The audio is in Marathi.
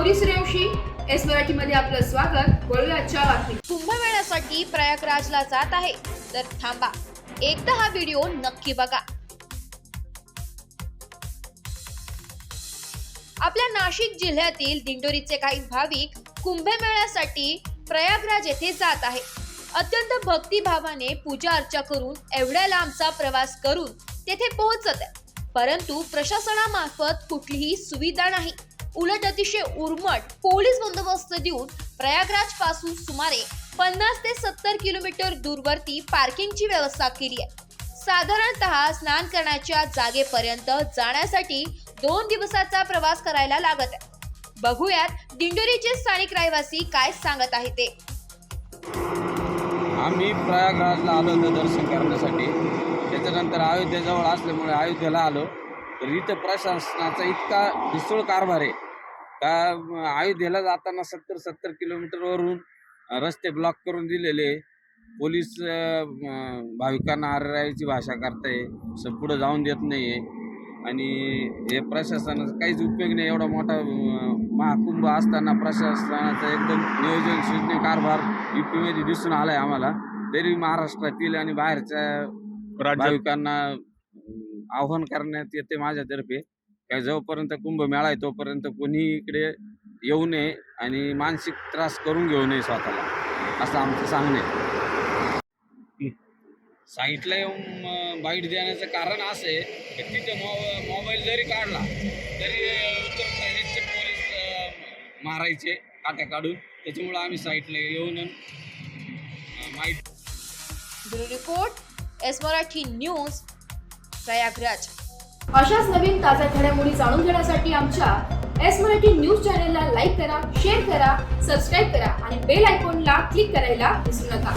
गौरी सूर्यवंशी, एस मराठी मध्ये आपलं स्वागत। वळूया आजच्या बातमी। कुंभमेळ्यासाठी प्रयागराजला जात आहे तर थांबा, एकदा हा व्हिडिओ नक्की बघा। आपल्या नाशिक जिल्ह्यातील दिंडोरीचे काही भाविक कुंभमेळ्यासाठी प्रयागराज येथे जात आहे। अत्यंत भक्तिभावाने पूजा अर्चा करून एवढ्या लांबचा प्रवास करून तेथे पोहोचत आहे, परंतु प्रशासनामार्फत कुठलीही सुविधा नाही। उलट अतिशय उर्मट पोलीस बंदोबस्त देऊन प्रयागराज पासून सुमारे 50 ते 70 किलोमीटर दूरवरती पार्किंगची व्यवस्था केली आहे। साधारणतः स्नान करण्याच्या जागेपर्यंत जाण्यासाठी 2 दिवसाचा प्रवास करायला लागत आहे। बघूयात दिंडोरीचे स्थानिक रहिवासी काय सांगत आहे ते। आम्ही प्रयागराजला आलो होतो दर्शन करण्यासाठी। त्याच्यानंतर अयोध्येजवळ असल्यामुळे अयोध्येला आलो, तर इथं प्रशासनाचा इतका ढिसूळ कारभार आहे का अयोध्येला जाताना 70 किलोमीटरवरून रस्ते ब्लॉक करून दिलेले। पोलीस भाविकांना आरराईची भाषा करताय, पुढं जाऊन देत नाही आहे आणि हे प्रशासनाचा काहीच उपयोग नाही। एवढा मोठा महाकुंभ असताना प्रशासनाचा एकदम नियोजन शून्य कारभार यूपीमध्ये दिसून आलाय आम्हाला। तरी महाराष्ट्रातील आणि बाहेरच्या भाविकांना आव्हान करण्यात येते माझ्यातर्फे काय जोपर्यंत कुंभमेळा आहे तोपर्यंत कोणी इकडे येऊ नये आणि मानसिक त्रास करून घेऊ नये स्वतःला, असं आमचं सांगणं आहे। साईटला येऊन बाईट देण्याचं कारण असं आहे की तिथे मोबाईल जरी काढला तरी उत्तर प्रदेशचे पोलीस मारायचे काट्या काढून, त्याच्यामुळे आम्ही साईटला येऊन माहिती। Bureau report, S Marathi news, Prayagraj. अशाच नवीन ताज्या घडामोडी जाणून घेण्यासाठी आमच्या एस मराठी न्यूज चॅनलला लाईक करा, शेअर करा, सबस्क्राईब करा आणि बेल आयकॉनला क्लिक करायला विसरू नका।